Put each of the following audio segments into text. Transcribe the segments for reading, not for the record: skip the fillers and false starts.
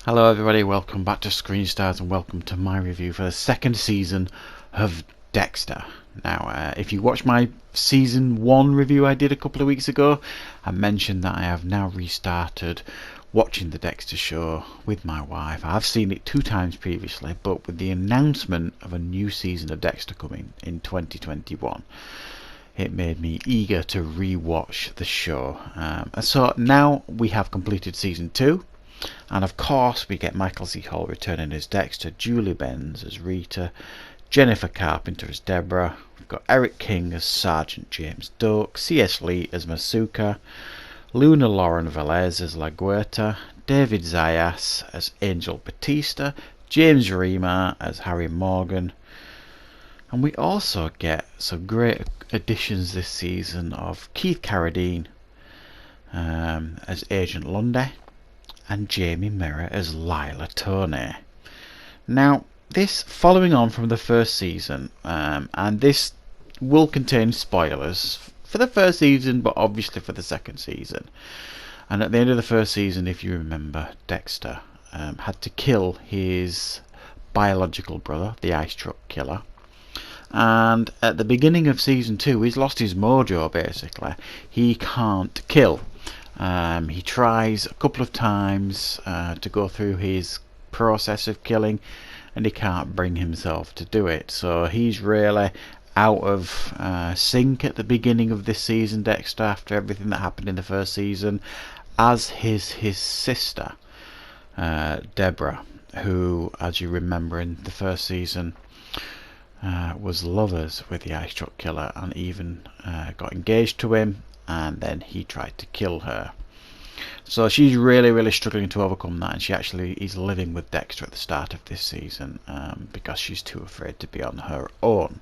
Hello everybody, welcome back to Screen Stars and welcome to my review for the second season of Dexter. Now, if you watched my season 1 review I did a couple of weeks ago, I mentioned that I have now restarted watching the Dexter show with my wife. I've seen it 2 times previously, but with the announcement of a new season of Dexter coming in 2021, it made me eager to re-watch the show. So now we have completed season 2. And of course we get Michael C. Hall returning as Dexter, Julie Benz as Rita, Jennifer Carpenter as Deborah, we've got Eric King as Sergeant James Dork, C.S. Lee as Masuka, Luna Lauren Velez as La Guerta, David Zayas as Angel Batista, James Remar as Harry Morgan, and we also get some great additions this season of Keith Carradine as Agent Londo, and Jamie Mirror as Lila Toney. Now, this following on from the first season, and this will contain spoilers for the first season, but obviously for the second season. And at the end of the first season, if you remember, Dexter had to kill his biological brother, the ice truck killer. And at the beginning of season 2, he's lost his mojo basically. He can't kill. He tries a couple of times to go through his process of killing, and he can't bring himself to do it. So he's really out of sync at the beginning of this season, Dexter, after everything that happened in the first season, as his sister, Deborah, who, as you remember in the first season, was lovers with the ice truck killer and even got engaged to him, and then he tried to kill her. So she's really struggling to overcome that, and she actually is living with Dexter at the start of this season because she's too afraid to be on her own.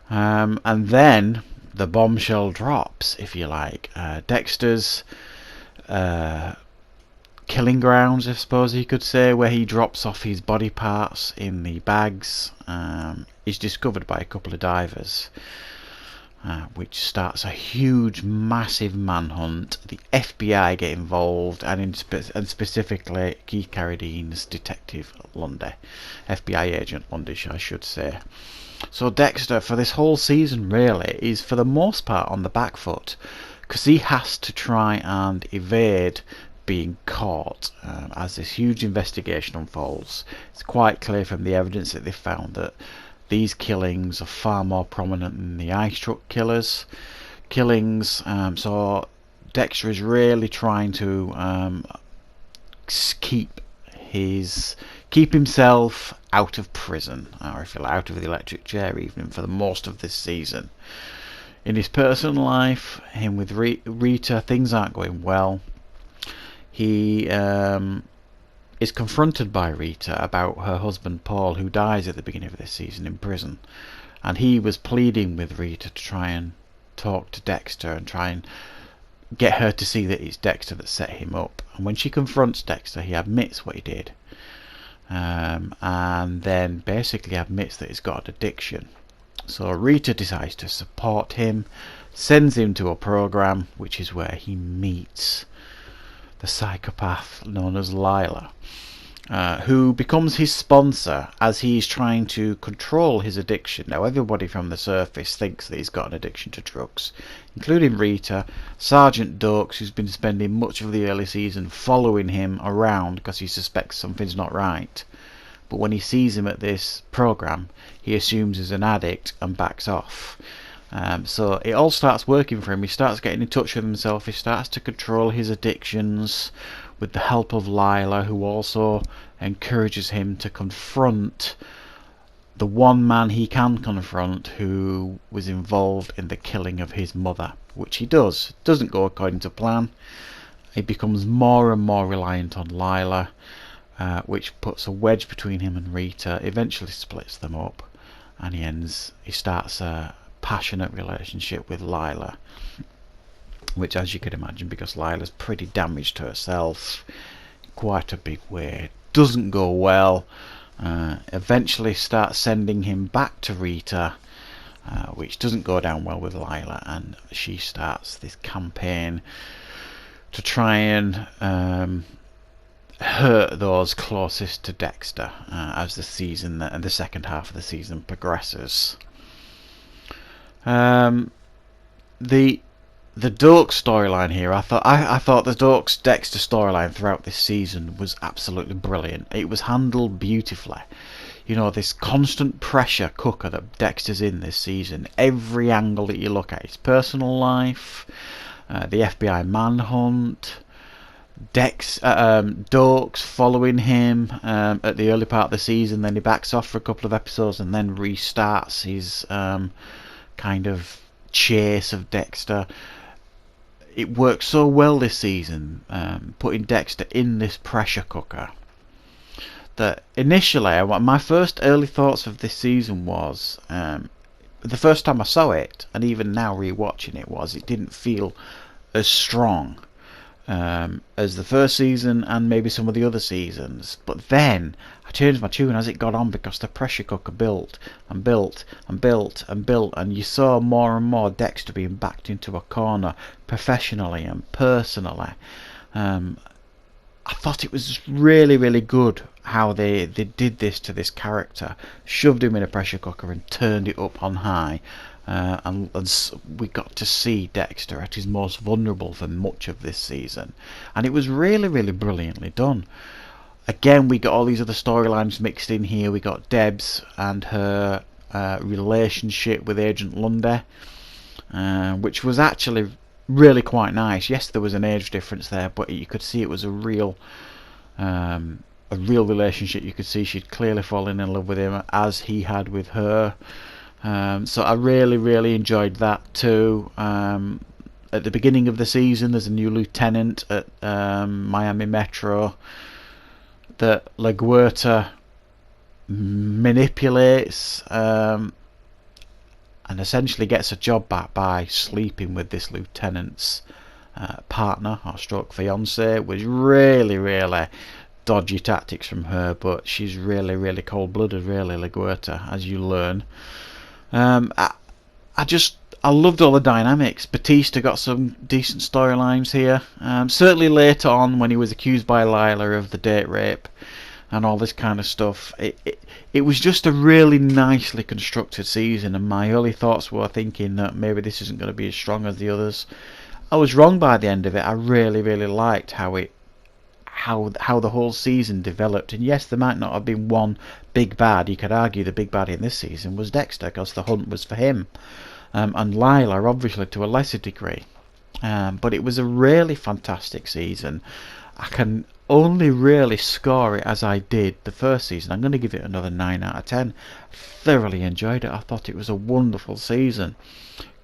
And then the bombshell drops, if you like. Dexter's killing grounds, I suppose you could say, where he drops off his body parts in the bags, is discovered by a couple of divers. Which starts a huge, massive manhunt. The FBI get involved, and specifically Keith Carradine's detective Londo, FBI agent Londo, I should say. So Dexter, for this whole season, really, is for the most part on the back foot, because he has to try and evade being caught as this huge investigation unfolds. It's quite clear from the evidence that they found that these killings are far more prominent than the ice truck killings. So Dexter is really trying to keep himself out of prison, or if you like, out of the electric chair, even for the most of this season. In his personal life, him with Rita, things aren't going well. He is confronted by Rita about her husband Paul, who dies at the beginning of this season in prison, and he was pleading with Rita to try and talk to Dexter and try and get her to see that it's Dexter that set him up. And when she confronts Dexter, he admits what he did, and then basically admits that he's got an addiction. So Rita decides to support him, sends him to a program, which is where he meets the psychopath known as Lila, who becomes his sponsor as he's trying to control his addiction. Now, everybody from the surface thinks that he's got an addiction to drugs, including Rita, Sergeant Dorks, who's been spending much of the early season following him around because he suspects something's not right. But when he sees him at this program, he assumes he's an addict and backs off. So it all starts working for him. He starts getting in touch with himself. He starts to control his addictions with the help of Lila, who also encourages him to confront the one man he can confront who was involved in the killing of his mother, which he does. It doesn't go according to plan. He becomes more and more reliant on Lila, which puts a wedge between him and Rita, eventually splits them up, and he starts a passionate relationship with Lila, which, as you can imagine, because Lila's pretty damaged herself in quite a big way, doesn't go well. Eventually starts sending him back to Rita, which doesn't go down well with Lila, and she starts this campaign to try and hurt those closest to Dexter as the season and the second half of the season progresses. The Dork storyline here, I thought the Dork's Dexter storyline throughout this season was absolutely brilliant. It was handled beautifully. You know, this constant pressure cooker that Dexter's in this season. Every angle that you look at, his personal life, the FBI manhunt, Dork's following him at the early part of the season, then he backs off for a couple of episodes and then restarts his kind of chase of Dexter. It worked so well this season, putting Dexter in this pressure cooker, that initially my first early thoughts of this season was, the first time I saw it, and even now rewatching it, was it didn't feel as strong as the first season and maybe some of the other seasons. But then I changed my tune as it got on, because the pressure cooker built and built and built and built, and you saw more and more Dexter being backed into a corner professionally and personally. I thought it was really, really good how they did this to this character, shoved him in a pressure cooker and turned it up on high, and we got to see Dexter at his most vulnerable for much of this season, and it was really, really brilliantly done. Again, we got all these other storylines mixed in here. We got Debs and her relationship with Agent Londo, which was actually really quite nice. Yes, there was an age difference there, but you could see it was a real relationship. You could see she'd clearly fallen in love with him, as he had with her. So I really, really enjoyed that too. At the beginning of the season, there's a new lieutenant at Miami Metro that LaGuerta manipulates and essentially gets a job back by sleeping with this lieutenant's partner or stroke fiance. It was really, really dodgy tactics from her, but she's really, really cold-blooded, really, LaGuerta, as you learn. I loved all the dynamics. Batista got some decent storylines here. Certainly later on, when he was accused by Lila of the date rape and all this kind of stuff, it was just a really nicely constructed season, and my early thoughts were thinking that maybe this isn't going to be as strong as the others. I was wrong by the end of it. I really, really liked how the whole season developed. And yes, there might not have been one big bad. You could argue the big bad in this season was Dexter, because the hunt was for him, and Lila obviously to a lesser degree. But it was a really fantastic season. I can only really score it as I did the first season. I'm going to give it another 9 out of 10. Thoroughly enjoyed it. I thought it was a wonderful season.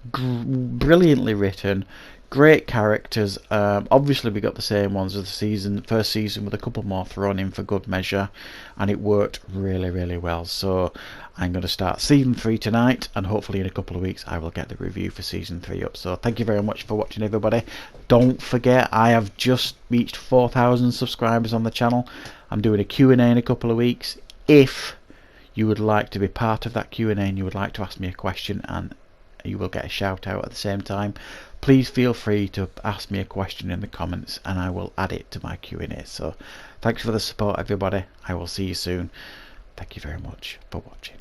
Brilliantly written, great characters. Obviously we got the same ones as the first season, with a couple more thrown in for good measure, and it worked really, really well. So I'm going to start season 3 tonight, and hopefully in a couple of weeks I will get the review for season 3 up. So thank you very much for watching, everybody. Don't forget, I have just reached 4,000 subscribers on the channel. I'm doing a Q&A in a couple of weeks. If you would like to be part of that Q&A and you would like to ask me a question, and you will get a shout out at the same time, please feel free to ask me a question in the comments and I will add it to my Q&A. So thanks for the support, everybody. I will see you soon. Thank you very much for watching.